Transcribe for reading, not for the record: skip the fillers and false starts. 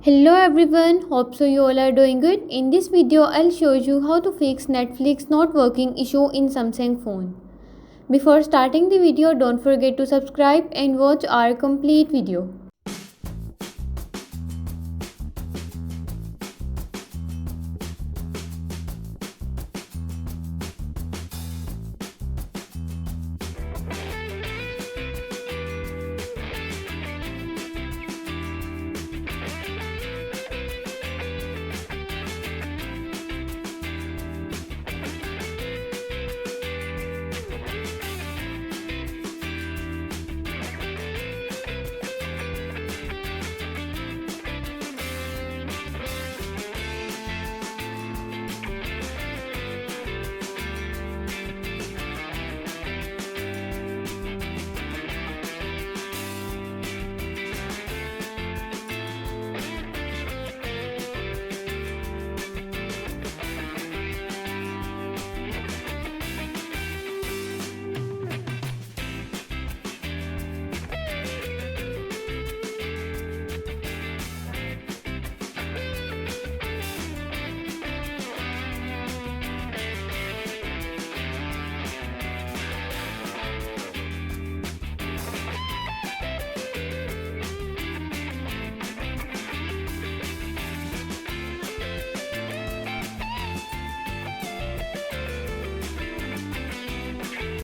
Hello everyone, hope so you all are doing good. In this video I'll show you how to fix Netflix not working issue in Samsung phone. Before starting the video, don't forget to subscribe and watch our complete video.